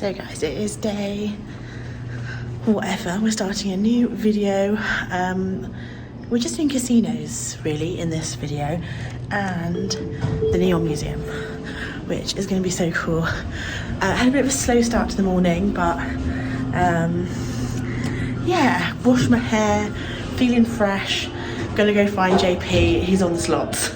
So guys, it is day whatever. We're starting a new video. We're just in casinos really in this video, and the Neon Museum, which is going to be so cool. I had a bit of a slow start to the morning, but yeah, washed my hair, feeling fresh. Gonna go find JP, he's on the slots.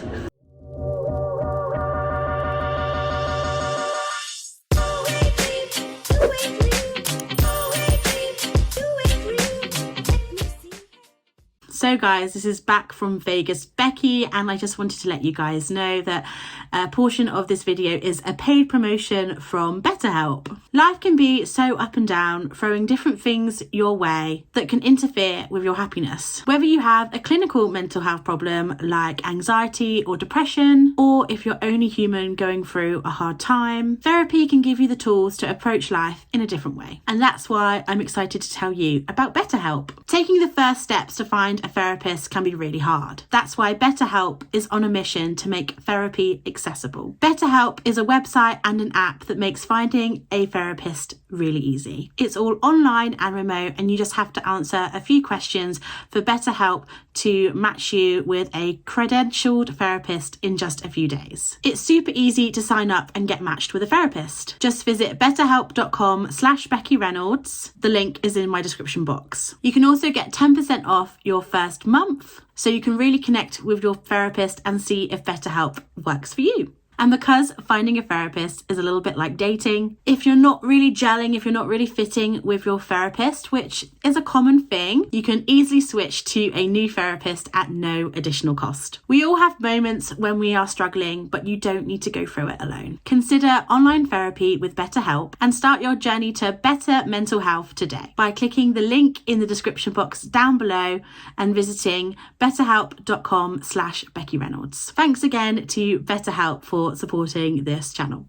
So guys, this is back from Vegas, Becky, and I just wanted to let you guys know that a portion of this video is a paid promotion from BetterHelp. Life can be so up and down, throwing different things your way that can interfere with your happiness. Whether you have a clinical mental health problem like anxiety or depression, or if you're only human going through a hard time, therapy can give you the tools to approach life in a different way. And that's why I'm excited to tell you about BetterHelp. Taking the first steps to find a therapist can be really hard. That's why BetterHelp is on a mission to make therapy accessible. BetterHelp is a website and an app that makes finding a therapist really easy. It's all online and remote, and you just have to answer a few questions for BetterHelp to match you with a credentialed therapist in just a few days. It's super easy to sign up and get matched with a therapist. Just visit betterhelp.com/Becky Reynolds. The link is in my description box. You can also get 10% off your first month, so you can really connect with your therapist and see if BetterHelp works for you. And because finding a therapist is a little bit like dating, if you're not really gelling, if you're not really fitting with your therapist, which is a common thing, you can easily switch to a new therapist at no additional cost. We all have moments when we are struggling, but you don't need to go through it alone. Consider online therapy with BetterHelp and start your journey to better mental health today by clicking the link in the description box down below and visiting betterhelp.com/Becky Reynolds. Thanks again to BetterHelp for supporting this channel.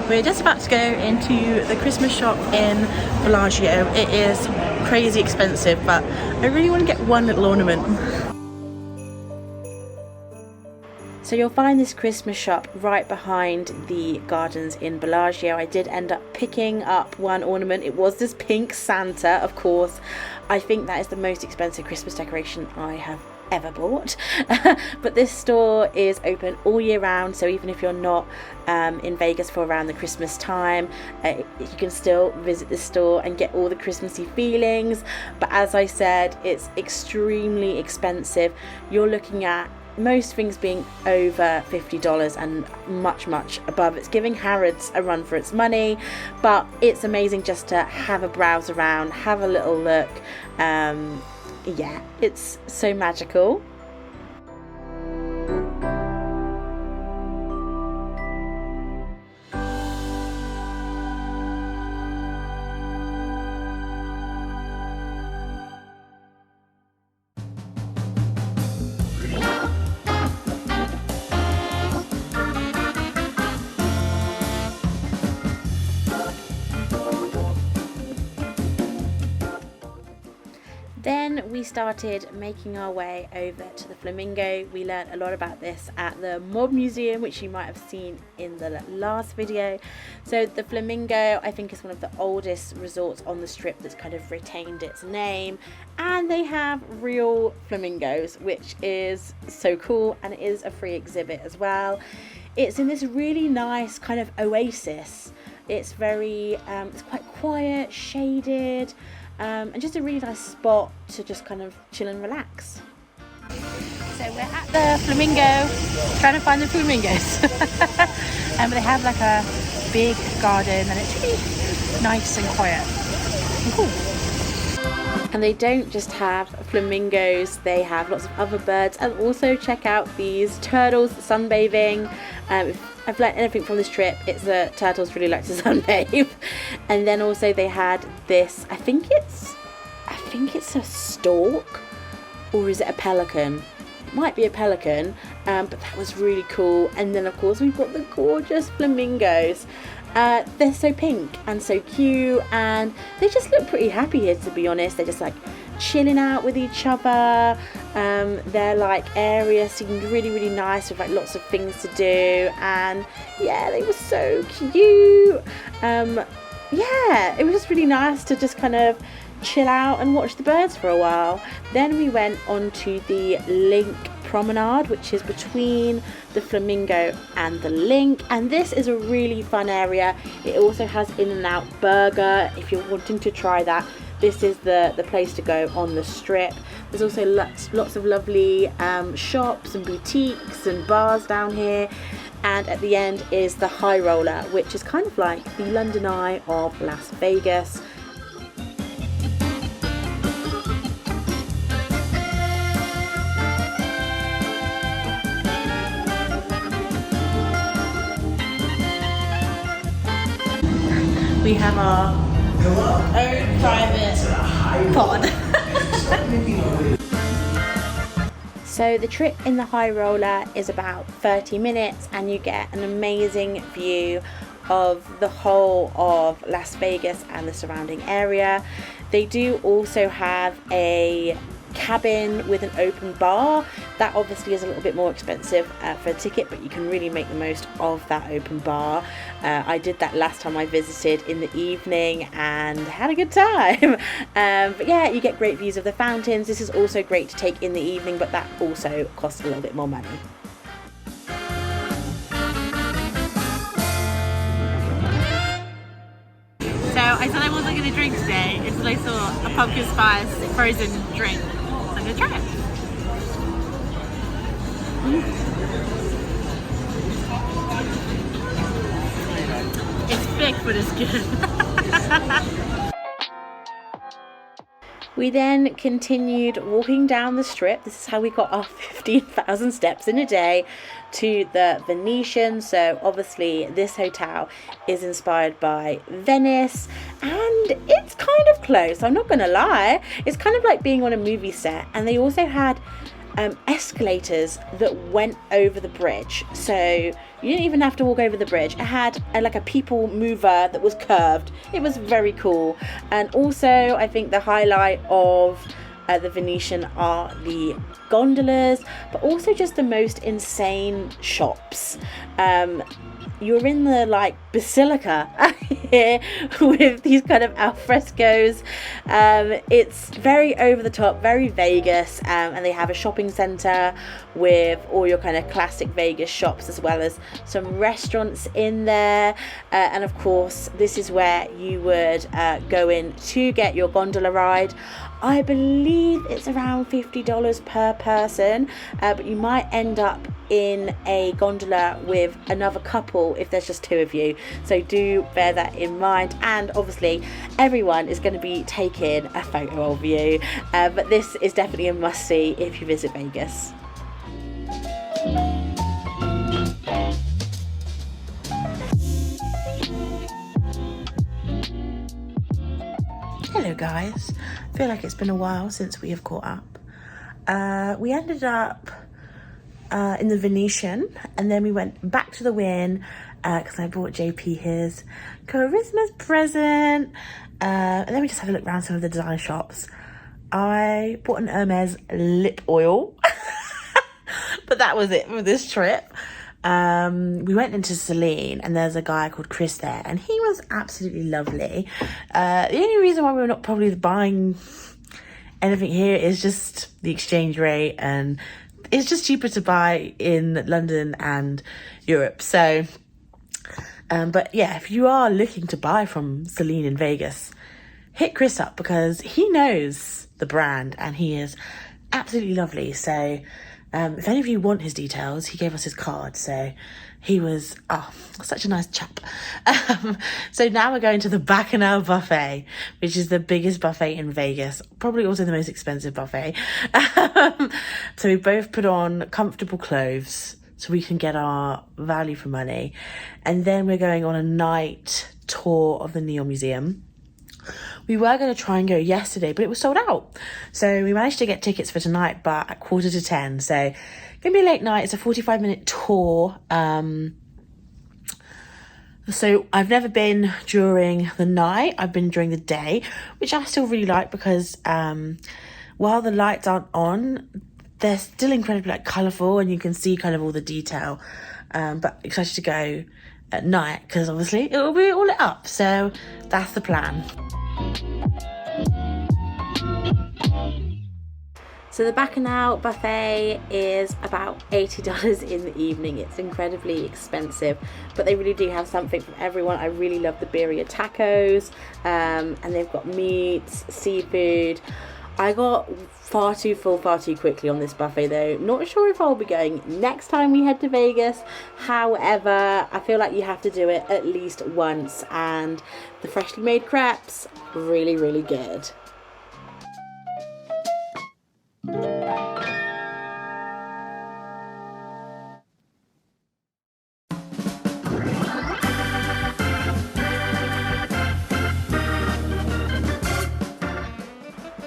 We're just about to go into the Christmas shop in Bellagio. It is crazy expensive, but I really want to get one little ornament. So you'll find this Christmas shop right behind the gardens in Bellagio. I did end up picking up one ornament. It was this pink Santa, of course. I think that is the most expensive Christmas decoration I have ever bought. But this store is open all year round, so even if you're not in Vegas for around the Christmas time, you can still visit the store and get all the Christmassy feelings. But as I said, it's extremely expensive. You're looking at most things being over $50 and much above. It's giving Harrods a run for its money, but it's amazing just to have a browse around, have a little look. Yeah, it's so magical. Then we started making our way over to the Flamingo. We learned a lot about this at the Mob Museum, which you might have seen in the last video. So the Flamingo, I think, is one of the oldest resorts on the Strip that's kind of retained its name, and they have real flamingos, which is so cool, and it is a free exhibit as well. It's in this really nice kind of oasis. It's very it's quite quiet, shaded, and just a really nice spot to just kind of chill and relax. So we're at the Flamingo, trying to find the flamingos. And they have like a big garden, and it's really nice and quiet and cool. And they don't just have flamingos, they have lots of other birds, and also check out these turtles sunbathing. If I've learned anything from this trip, it's that turtles really like to sunbathe. And then also they had this, I think it's a stork, or is it a pelican? It might be a pelican, but that was really cool. And then of course we've got the gorgeous flamingos. They're so pink and so cute, and they just look pretty happy here, to be honest. They're just like chilling out with each other. Their like area seemed really nice, with like lots of things to do, and yeah, they were so cute. yeah, it was just really nice to just kind of chill out and watch the birds for a while. Then we went on to the Link Promenade, which is between the Flamingo and the Link, and this is a really fun area. It also has In-N-Out Burger. If you're wanting to try that, this is the place to go on the strip. There's also lots of lovely shops and boutiques and bars down here. And at the end is the High Roller, which is kind of like the London Eye of Las Vegas. We have our own private pod. So the trip in the High Roller is about 30 minutes and you get an amazing view of the whole of Las Vegas and the surrounding area. They do also have a cabin with an open bar. That obviously is a little bit more expensive for a ticket, but you can really make the most of that open bar. I did that last time I visited in the evening and had a good time. But yeah, you get great views of the fountains. This is also great to take in the evening, but that also costs a little bit more money. So I said I wasn't going to drink today until I saw a pumpkin spice frozen drink. So I'm going to try it. It's thick, but it's good. We then continued walking down the strip. This is how we got our 15,000 steps in a day to the Venetian. So obviously this hotel is inspired by Venice and it's kind of close. I'm not gonna lie. It's kind of like being on a movie set, and they also had escalators that went over the bridge, so you didn't even have to walk over the bridge. It had like a people mover that was curved. It was very cool. And also I think the highlight of the Venetian are the gondolas, but also just the most insane shops. You're in the like basilica here with these kind of alfrescos. It's very over the top, very Vegas, and they have a shopping center with all your kind of classic Vegas shops, as well as some restaurants in there. And of course, this is where you would go in to get your gondola ride. I believe it's around $50 per person, but you might end up in a gondola with another couple if there's just two of you, so do bear that in mind. And obviously everyone is going to be taking a photo of you, but this is definitely a must-see if you visit Vegas. Hello guys, I feel like it's been a while since we have caught up. We ended up in the Venetian, and then we went back to the Wynn because I bought JP his Christmas present, and then we just had a look around some of the designer shops. I bought an Hermes lip oil but that was it for this trip. We went into Celine, and there's a guy called Chris there, and he was absolutely lovely. The only reason why we're not probably buying anything here is just the exchange rate, and it's just cheaper to buy in London and Europe. So, but yeah, if you are looking to buy from Celine in Vegas, hit Chris up because he knows the brand and he is absolutely lovely. So if any of you want his details, he gave us his card. So he was, such a nice chap. So now we're going to the Bacchanal Buffet, which is the biggest buffet in Vegas, probably also the most expensive buffet. So we both put on comfortable clothes so we can get our value for money. And then we're going on a night tour of the Neon Museum. We were going to try and go yesterday, but it was sold out. So we managed to get tickets for tonight, but at 10:15. So going to be a late night. It's a 45-minute tour. So I've never been during the night. I've been during the day, which I still really like because while the lights aren't on, they're still incredibly colourful and you can see kind of all the detail. But excited to go at night, because obviously it will be all lit up. So that's the plan. So the BetterHelp buffet is about $80 in the evening. It's incredibly expensive, but they really do have something for everyone. I really love the birria tacos, and they've got meats, seafood. I got far too full far too quickly on this buffet though. Not sure if I'll be going next time we head to Vegas. However, I feel like you have to do it at least once, and the freshly made crepes, really, really good.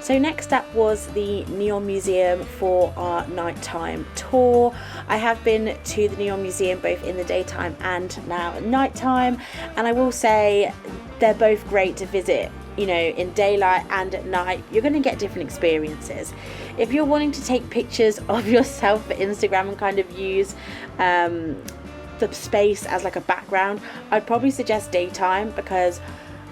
So next up was the Neon Museum for our nighttime tour. I have been to the Neon Museum both in the daytime and now at nighttime, and I will say they're both great to visit, you know, in daylight and at night. You're going to get different experiences. If you're wanting to take pictures of yourself for Instagram and kind of use the space as like a background, I'd probably suggest daytime, because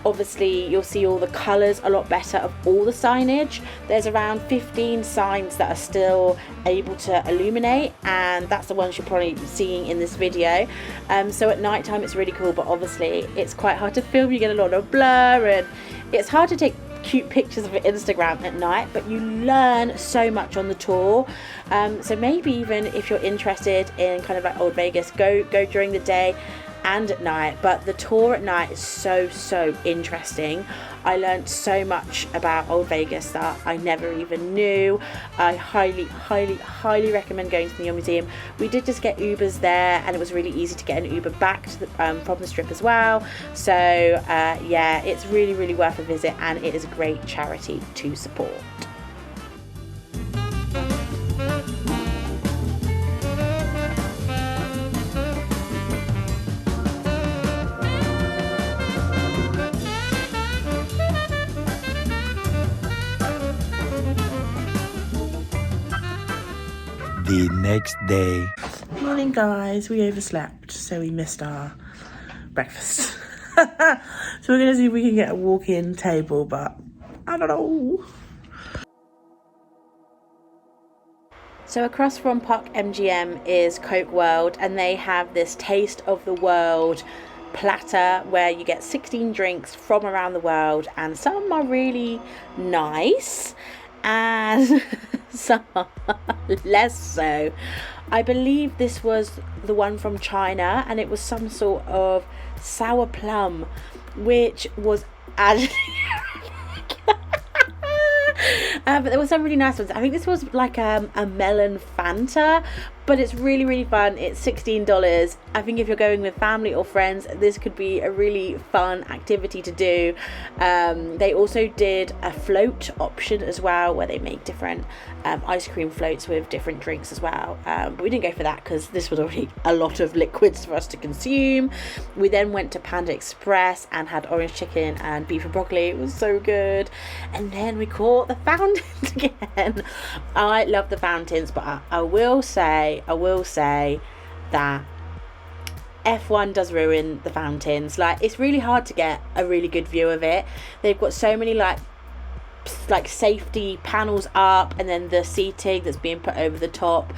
obviously you'll see all the colours a lot better of all the signage. There's around 15 signs that are still able to illuminate, and that's the ones you're probably seeing in this video. So at night time it's really cool, but obviously it's quite hard to film. You get a lot of blur, and it's hard to take cute pictures for Instagram at night, but you learn so much on the tour. So maybe even if you're interested in kind of like old Vegas, go during the day and at night, but the tour at night is so interesting. I learned so much about old Vegas that I never even knew. I highly recommend going to the Neon Museum. We did just get Ubers there, and it was really easy to get an Uber back to the, from the strip as well. So yeah, it's really worth a visit, and it is a great charity to support. The next day. Morning guys, we overslept, so we missed our breakfast. So we're gonna see if we can get a walk-in table, but I don't know. So across from Park MGM is Coke World, and they have this Taste of the World platter where you get 16 drinks from around the world, and some are really nice and some are less so. I believe this was the one from China, and it was some sort of sour plum, which was actually but there were some really nice ones. I think this was like a melon Fanta, but it's really fun. It's $16. I think if you're going with family or friends, this could be a really fun activity to do. They also did a float option as well, where they make different ice cream floats with different drinks as well, but we didn't go for that because this was already a lot of liquids for us to consume. We then went to Panda Express and had orange chicken and beef and broccoli. It was so good. And then we caught the fountains again. I love the fountains, but I will say that F1 does ruin the fountains. Like, it's really hard to get a really good view of it. They've got so many like safety panels up, and then the seating that's being put over the top.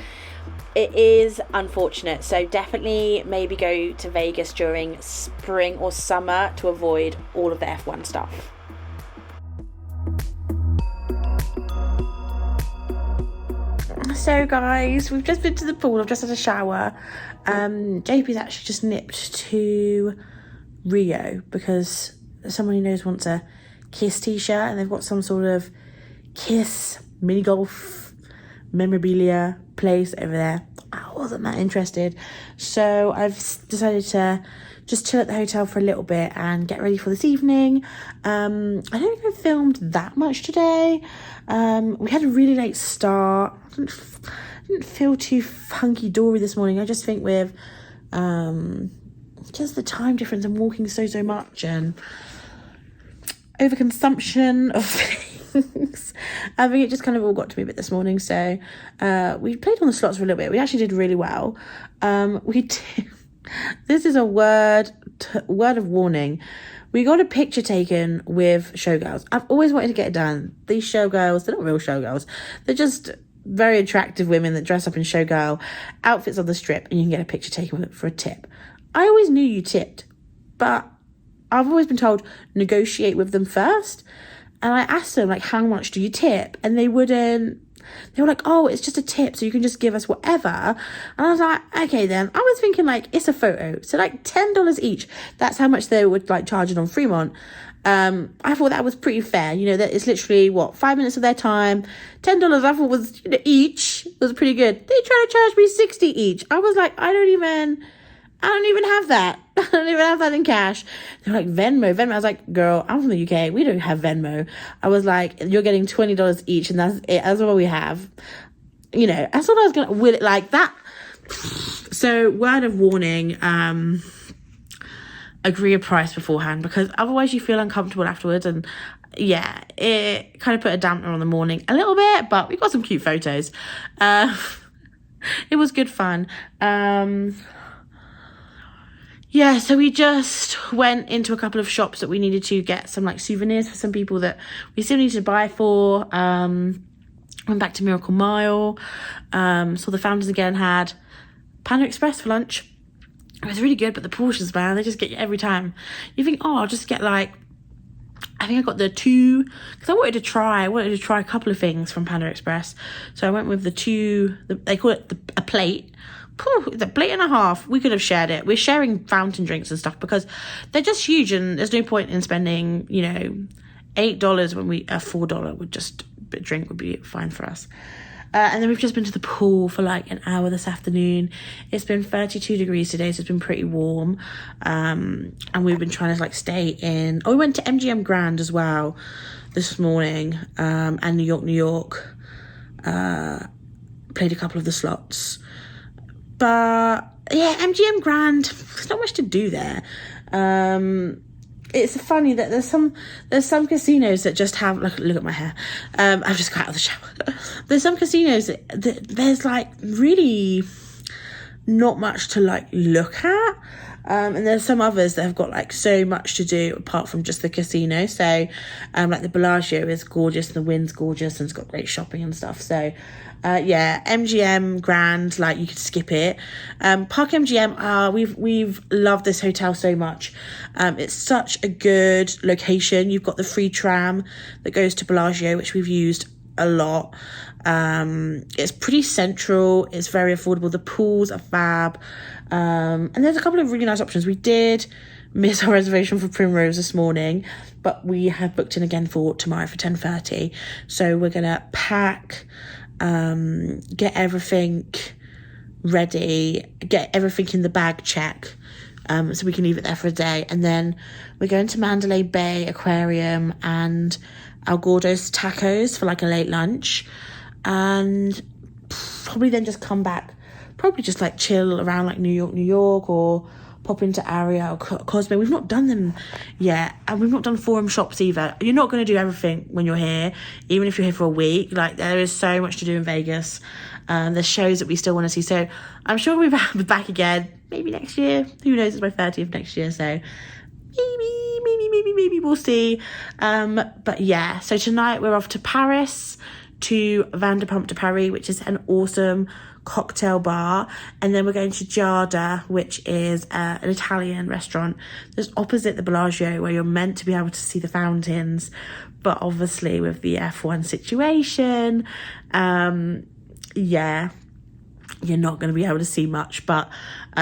It is unfortunate. So definitely maybe go to Vegas during spring or summer to avoid all of the F1 stuff. So guys, we've just been to the pool. I've just had a shower. JP's actually just nipped to Rio because someone he knows wants a Kiss t-shirt, and they've got some sort of Kiss mini golf memorabilia place over there. I wasn't that interested, so I've decided to just chill at the hotel for a little bit and get ready for this evening. I don't think I filmed that much today. We had a really late start. I didn't feel too hunky-dory this morning. I just think with just the time difference and walking so much and overconsumption of things, I think it just kind of all got to me a bit this morning. So we played on the slots for a little bit. We actually did really well. We did This is a word of warning. We got a picture taken with showgirls. I've always wanted to get it done. These showgirls, they're not real showgirls. They're just very attractive women that dress up in showgirl outfits on the strip, and you can get a picture taken with it for a tip. I always knew you tipped, but I've always been told negotiate with them first. And I asked them, like, how much do you tip? And they wouldn't. They were like, oh, it's just a tip, so you can just give us whatever. And I was like, okay then. I was thinking, like, it's a photo, so like $10 each. That's how much they would like charge it on Fremont. I thought that was pretty fair. You know, that it's literally 5 minutes of their time. $10 I thought was, you know, each was pretty good. They tried to charge me $60 each. I was like, I don't even have that. I don't even have that in cash. They're like, Venmo. I was like, girl, I'm from the UK. We don't have Venmo. I was like, you're getting $20 each, and that's it. That's all we have. You know, I thought I was going to will it like that. So, word of warning, agree a price beforehand, because otherwise you feel uncomfortable afterwards. And yeah, it kind of put a dampener on the morning a little bit, but we got some cute photos. It was good fun. Yeah, so we just went into a couple of shops that we needed to get some like souvenirs for some people that we still need to buy for. Went back to Miracle Mile, saw the Fountains again, had Panda Express for lunch. It was really good, but the portions, man, they just get you every time. You think, oh, I'll just get like, I think I got the two, because I wanted to try a couple of things from Panda Express. So I went with they call it a plate. The plate and a half, we could have shared it. We're sharing fountain drinks and stuff because they're just huge, and there's no point in spending, you know, $8 when a $4 would just a drink would be fine for us. And then we've just been to the pool for like an hour this afternoon. It's been 32 degrees today, so it's been pretty warm. And we've been trying to like stay in. Oh, we went to MGM Grand as well this morning, and New York. Played a couple of the slots. But yeah, MGM Grand, there's not much to do there. It's funny that there's some casinos that just have, look at my hair. I've just got out of the shower. There's some casinos that there's like really not much to like look at. And there's some others that have got like so much to do apart from just the casino. So like the Bellagio is gorgeous, and the Wynn's gorgeous, and it's got great shopping and stuff. So yeah, MGM Grand, like you could skip it. Park MGM, we've loved this hotel so much. It's such a good location. You've got the free tram that goes to Bellagio, which we've used a lot. It's pretty central. It's very affordable. The pools are fab. And there's a couple of really nice options. We did miss our reservation for Primrose this morning, but we have booked in again for tomorrow for 10:30. So we're gonna pack, get everything ready, get everything in the bag check, so we can leave it there for a day. And then we're going to Mandalay Bay Aquarium and El Gordo's Tacos for like a late lunch, and probably then just come back, probably just like chill around like New York, or pop into Aria or Cosmo. We've not done them yet, and we've not done Forum shops either. You're not going to do everything when you're here, even if you're here for a week. Like, there is so much to do in Vegas. There's shows that we still want to see, so I'm sure we'll be back again maybe next year. Who knows? It's my 30th next year, so maybe we'll see. But yeah, so tonight we're off to Paris, to Vanderpump de Paris, which is an awesome cocktail bar, and then we're going to Giada, which is an Italian restaurant that's opposite the Bellagio, where you're meant to be able to see the fountains, but obviously with the F1 situation, yeah, you're not going to be able to see much. But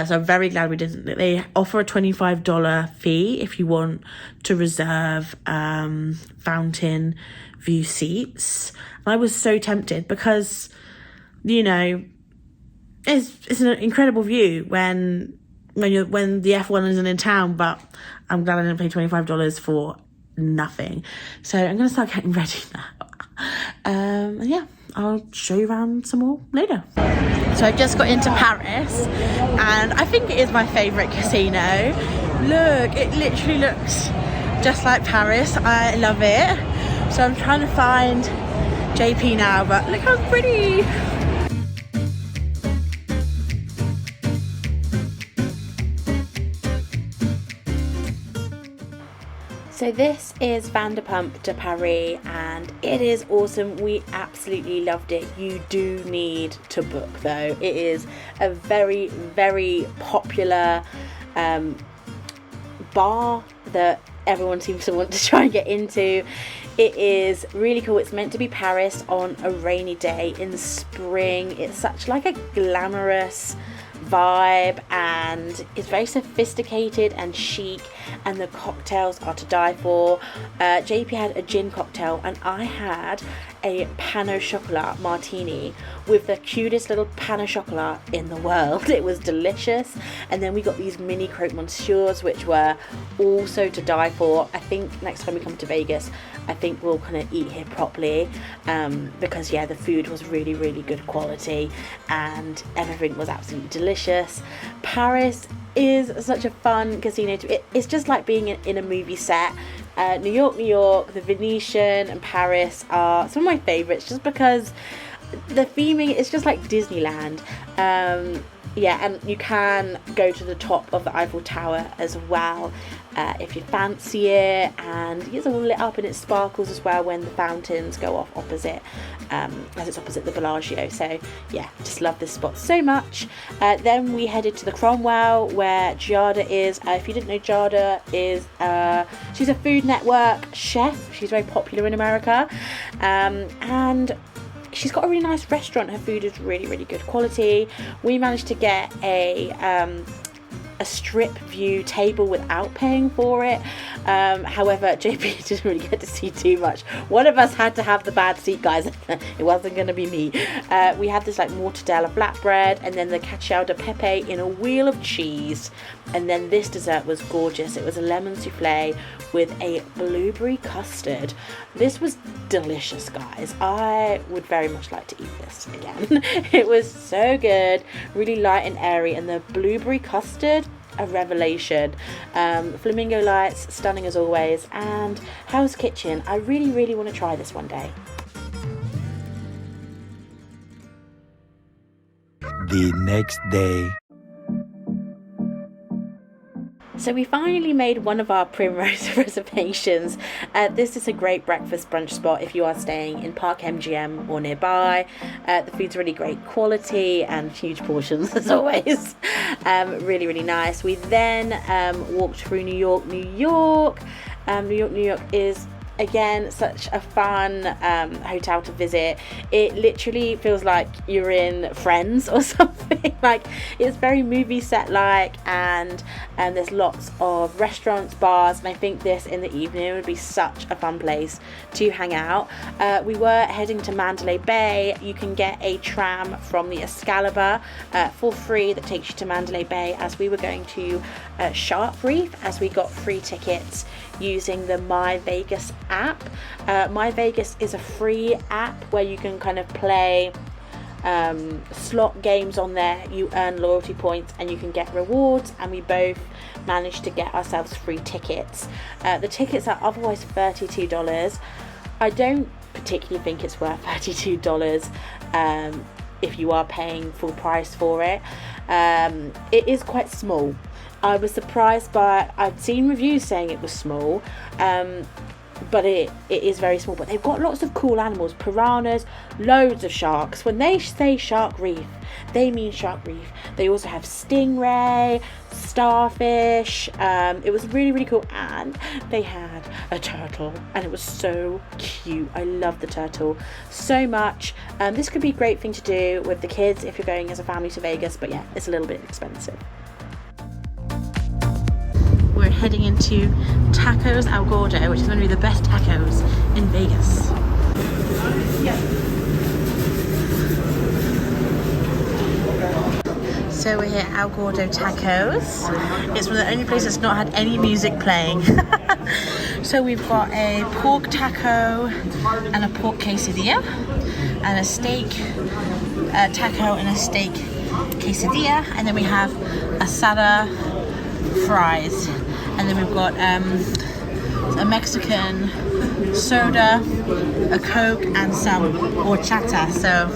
so I'm very glad we didn't. They offer a $25 fee if you want to reserve fountain view seats. And I was so tempted because, you know, it's an incredible view when the F1 isn't in town, but I'm glad I didn't pay $25 for nothing. So I'm going to start getting ready now. And yeah, I'll show you around some more later. So I've just got into Paris, and I think it is my favourite casino. Look, it literally looks just like Paris. I love it. So I'm trying to find JP now, but look how pretty. So this is Vanderpump de Paris and it is awesome. We absolutely loved it. You do need to book though. It is a very, very popular bar that everyone seems to want to try and get into. It is really cool. It's meant to be Paris on a rainy day in spring. It's such like a glamorous vibe and it's very sophisticated and chic, and the cocktails are to die for. JP had a gin cocktail and I had a pain au chocolat martini with the cutest little pain au chocolat in the world. It was delicious. And then we got these mini croque monsieurs which were also to die for. I think next time we come to Vegas I think we'll kind of eat here properly, because yeah, the food was really, really good quality and everything was absolutely delicious. Paris is such a fun casino it's just like being in a movie set. New York, the Venetian and Paris are some of my favorites just because the theming is just like Disneyland. Yeah, and you can go to the top of the Eiffel Tower as well if you fancy it, and it's all lit up and it sparkles as well when the fountains go off opposite, as it's opposite the Bellagio. So yeah, just love this spot so much. Then we headed to the Cromwell where Giada is. If you didn't know, Giada is she's a Food Network chef. She's very popular in America, and she's got a really nice restaurant. Her food is really, really good quality. We managed to get a strip view table without paying for it. However, JP didn't really get to see too much. One of us had to have the bad seat, guys. It wasn't going to be me. We had this like mortadella flatbread and then the cacio de pepe in a wheel of cheese. And then this dessert was gorgeous. It was a lemon souffle with a blueberry custard. This was delicious, guys. I would very much like to eat this again. It was so good, really light and airy, and the blueberry custard, a revelation. Flamingo lights, stunning as always, and Hell's Kitchen. I really, really want to try this one day. The next day. So we finally made one of our Primrose reservations. This is a great breakfast brunch spot if you are staying in Park MGM or nearby. The food's really great quality and huge portions as always. Really, really nice. We then walked through New York. New York is again such a fun hotel to visit. It literally feels like you're in Friends or something. Like, it's very movie set like, and there's lots of restaurants, bars, and I think this in the evening would be such a fun place to hang out. We were heading to Mandalay Bay. You can get a tram from the Excalibur for free that takes you to Mandalay Bay, as we were going to Shark Reef, as we got free tickets using the My Vegas app. My Vegas is a free app where you can kind of play slot games on there. You earn loyalty points and you can get rewards, and we both managed to get ourselves free tickets. The tickets are otherwise $32. I don't particularly think it's worth $32 if you are paying full price for it. It is quite small. I was surprised by, I'd seen reviews saying it was small, but it is very small. But they've got lots of cool animals, piranhas, loads of sharks. When they say Shark Reef, they mean Shark Reef. They also have stingray, starfish. It was really, really cool, and they had a turtle, and it was so cute. I love the turtle so much. This could be a great thing to do with the kids if you're going as a family to Vegas, but yeah, it's a little bit expensive. We're heading into Tacos El Gordo, which is going to be the best tacos in Vegas. So we're here at El Gordo Tacos. It's one of the only places that's not had any music playing. So we've got a pork taco and a pork quesadilla, and a steak taco and a steak quesadilla, and then we have asada fries, and then we've got a Mexican soda, a Coke, and some horchata. So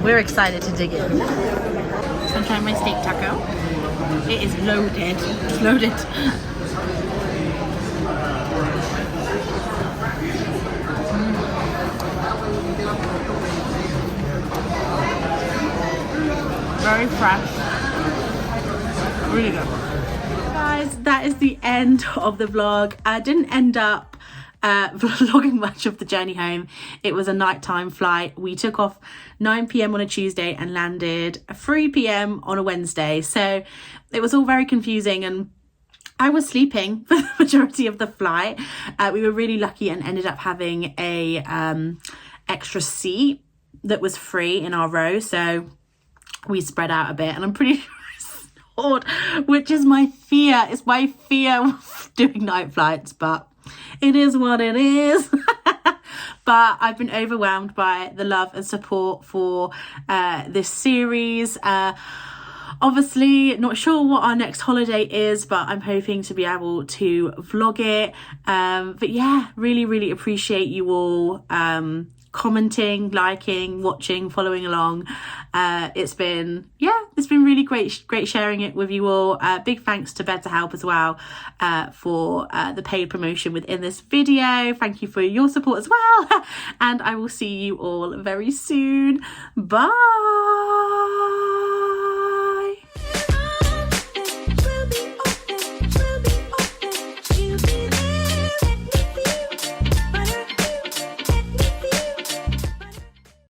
we're excited to dig in. So I'm trying my steak taco. It is loaded. It's loaded. very fresh, really good. Guys, that is the end of the vlog. I didn't end up vlogging much of the journey home. It was a nighttime flight. We took off 9 p.m. on a Tuesday and landed 3 p.m. on a Wednesday, so it was all very confusing, and I was sleeping for the majority of the flight. We were really lucky and ended up having a extra seat that was free in our row, so we spread out a bit, and I'm pretty sure I snored, which is my fear. It's my fear of doing night flights, but it is what it is. But I've been overwhelmed by the love and support for this series. Obviously not sure what our next holiday is, but I'm hoping to be able to vlog it. But yeah, really appreciate you all commenting, liking, watching, following along. It's been really great sharing it with you all. Big thanks to BetterHelp as well for the paid promotion within this video. Thank you for your support as well, and I will see you all very soon. Bye.